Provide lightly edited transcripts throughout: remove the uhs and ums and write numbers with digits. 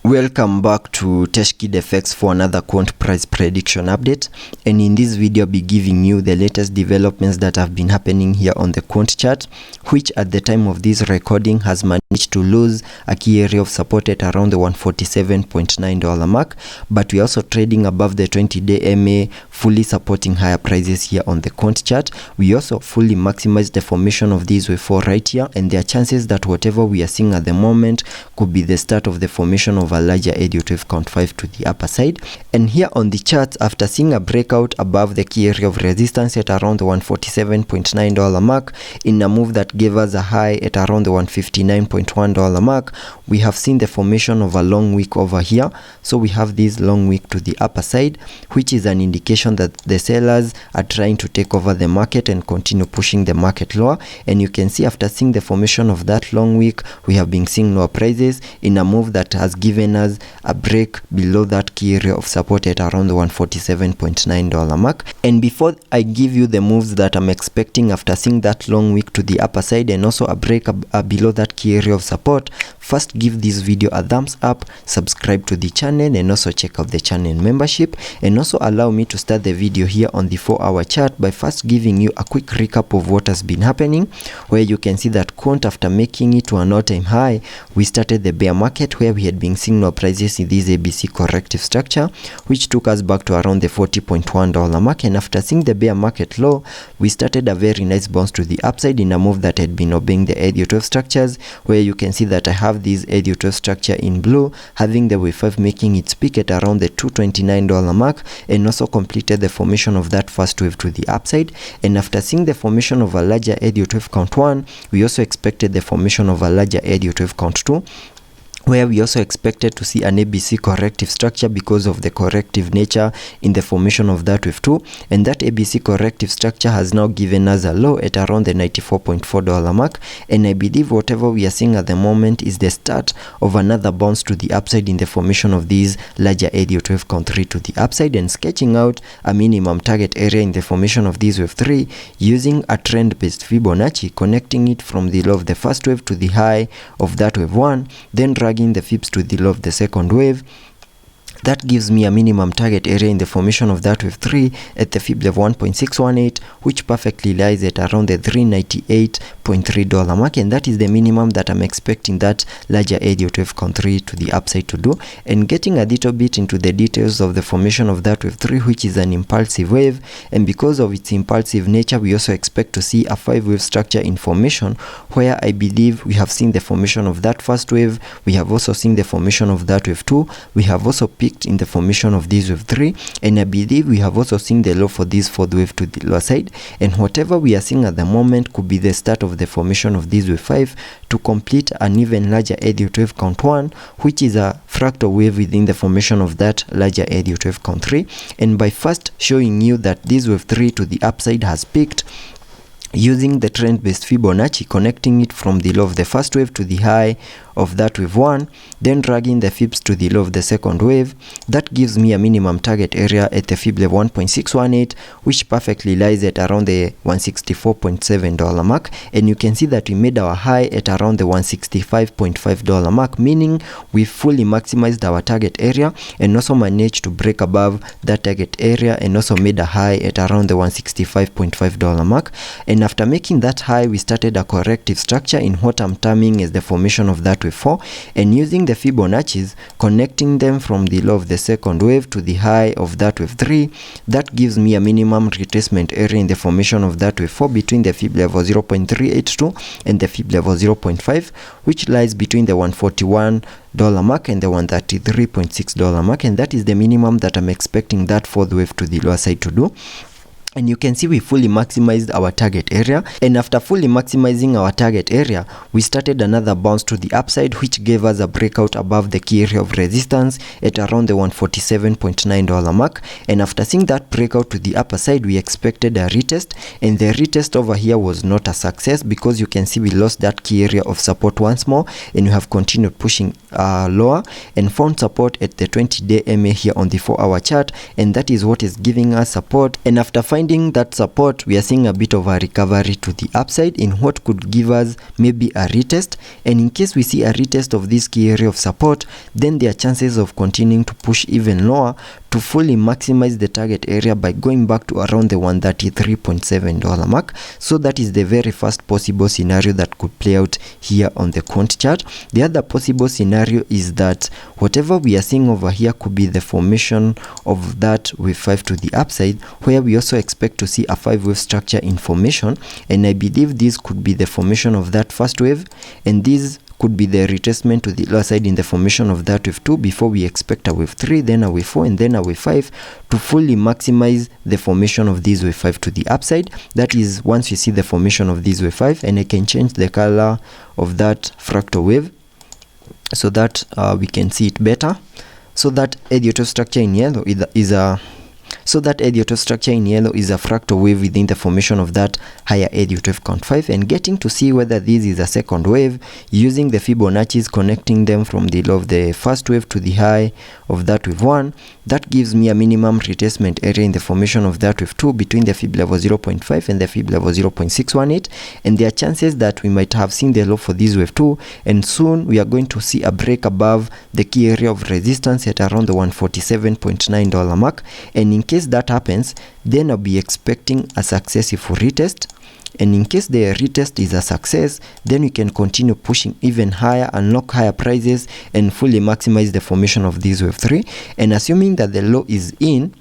Welcome back to Teshkid FX for another Quant price prediction update, and in this video I'll be giving you the latest developments that have been happening here on the Quant chart, which at the time of this recording has managed to lose a key area of support at around the $147.9 mark, but we're also trading above the 20-day MA, fully supporting higher prices here on the Quant chart. We also fully maximize the formation of this wave 4 right here, and there are chances that whatever we are seeing at the moment could be the start of the formation of a larger Elliot wave count 5 to the upper side. And here on the charts, after seeing a breakout above the key area of resistance at around the $147.9 mark in a move that gave us a high at around the $159.1 mark, we have seen the formation of a long wick over here. So we have this long wick to the upper side, which is an indication that the sellers are trying to take over the market and continue pushing the market lower. And you can see after seeing the formation of that long wick, we have been seeing lower prices in a move that has given us a break below that key area of support at around the $147.9 mark. And before I give you the moves that I'm expecting after seeing that long wick to the upper side and also a break below that key area of support, first give this video a thumbs up, subscribe to the channel, and also check out the channel membership. And also allow me to start the video here on the 4-hour chart by first giving you a quick recap of what has been happening, where you can see that Quant, after making it to an all-time high, we started the bear market where we had been seeing no prices in this ABC corrective structure, which took us back to around the $40.1 mark. And after seeing the bear market low, we started a very nice bounce to the upside in a move that had been obeying the Elliot wave structures, where you can see that I have this Elliot wave structure in blue, having the wave 5 making its peak at around the $229 mark, and also completed the formation of that first wave to the upside. And after seeing the formation of a larger Elliot wave count 1, we also expected the formation of a larger Elliot wave count 2, where we also expected to see an ABC corrective structure because of the corrective nature in the formation of that wave 2. And that ABC corrective structure has now given us a low at around the $94.4 mark. And I believe whatever we are seeing at the moment is the start of another bounce to the upside in the formation of these larger Elliot wave count 3 to the upside, and sketching out a minimum target area in the formation of this wave 3 using a trend-based Fibonacci, connecting it from the low of the first wave to the high of that wave 1, then dragging the fibs to the low of the second wave. That gives me a minimum target area in the formation of that wave 3 at the fib level 1.618, which perfectly lies at around the $398.3 mark, and that is the minimum that I'm expecting that larger Elliot wave count 3 to the upside to do. And getting a little bit into the details of the formation of that wave 3, which is an impulsive wave, and because of its impulsive nature, we also expect to see a 5-wave structure in formation, where I believe we have seen the formation of that first wave, we have also seen the formation of that wave 2, we have also peaked in the formation of this wave 3, and I believe we have also seen the low for this 4th wave to the lower side. And whatever we are seeing at the moment could be the start of the formation of this wave 5 to complete an even larger Elliot wave count 1, which is a fractal wave within the formation of that larger Elliot wave count 3. And by first showing you that this wave 3 to the upside has peaked using the trend-based Fibonacci, connecting it from the low of the first wave to the high of that wave 1, then dragging the fibs to the low of the second wave, that gives me a minimum target area at the fib level 1.618, which perfectly lies at around the $164.7 mark. And you can see that we made our high at around the $165.5 mark, meaning we fully maximized our target area and also managed to break above that target area and also made a high at around the $165.5 mark. And after making that high, we started a corrective structure in what I'm terming as the formation of that wave 4, and using the Fibonacci's, connecting them from the low of the second wave to the high of that wave 3, that gives me a minimum retracement area in the formation of that wave 4 between the fib level 0.382 and the fib level 0.5, which lies between the $141 mark and the $133.6 mark, and that is the minimum that I'm expecting that 4th wave to the lower side to do. And you can see we fully maximized our target area, and after fully maximizing our target area, we started another bounce to the upside, which gave us a breakout above the key area of resistance at around the $147.9 mark. And after seeing that breakout to the upper side, we expected a retest, and the retest over here was not a success because you can see we lost that key area of support once more, and we have continued pushing lower and found support at the 20-day MA here on the 4-hour chart, and that is what is giving us support. And after finding finding that support, we are seeing a bit of a recovery to the upside in what could give us maybe a retest, and in case we see a retest of this key area of support, then there are chances of continuing to push even lower to fully maximize the target area by going back to around the $133.7 mark. So that is the very first possible scenario that could play out here on the Quant chart. The other possible scenario is that whatever we are seeing over here could be the formation of that wave 5 to the upside, where we also expect to see a 5-wave structure in formation, and I believe this could be the formation of that first wave, and this could be the retracement to the lower side in the formation of that wave 2 before we expect a wave 3, then a wave 4, and then a wave 5 to fully maximize the formation of this wave 5 to the upside. That is once you see the formation of this wave 5, and I can change the color of that fractal wave so that we can see it better. So that Elliot structure in yellow is a fractal wave within the formation of that higher Elliot wave count 5, and getting to see whether this is a second wave using the Fibonacci's, connecting them from the low of the first wave to the high of that wave 1. That gives me a minimum retracement area in the formation of that wave 2 between the fib level 0.5 and the fib level 0.618, and there are chances that we might have seen the low for this wave 2, and soon we are going to see a break above the key area of resistance at around the $147.9 mark, and in case that happens, then I'll be expecting a successful retest, and in case the retest is a success, then we can continue pushing even higher, unlock higher prices, and fully maximize the formation of this wave 3. And assuming that the low is in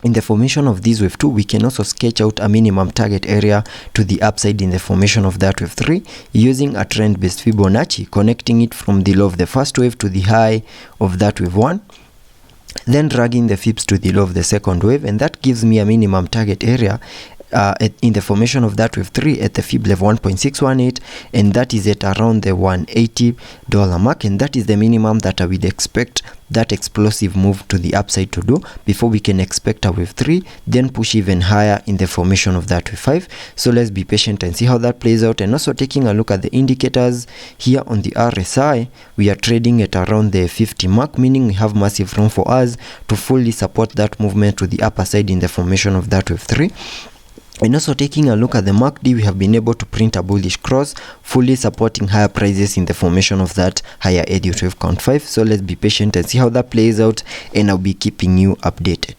the formation of this wave 2, we can also sketch out a minimum target area to the upside in the formation of that wave 3 using a trend-based Fibonacci, connecting it from the low of the first wave to the high of that wave 1, then dragging the fibs to the low of the second wave, and that gives me a minimum target area in the formation of that wave 3 at the fib level 1.618, and that is at around the $180 mark, and that is the minimum that I would expect that explosive move to the upside to do before we can expect a wave 3, then push even higher in the formation of that wave 5. So let's be patient and see how that plays out. And also taking a look at the indicators here on the RSI, we are trading at around the 50 mark, meaning we have massive room for us to fully support that movement to the upper side in the formation of that wave 3. And also taking a look at the MACD, we have been able to print a bullish cross, fully supporting higher prices in the formation of that higher Elliott wave count 5. So let's be patient and see how that plays out, and I'll be keeping you updated.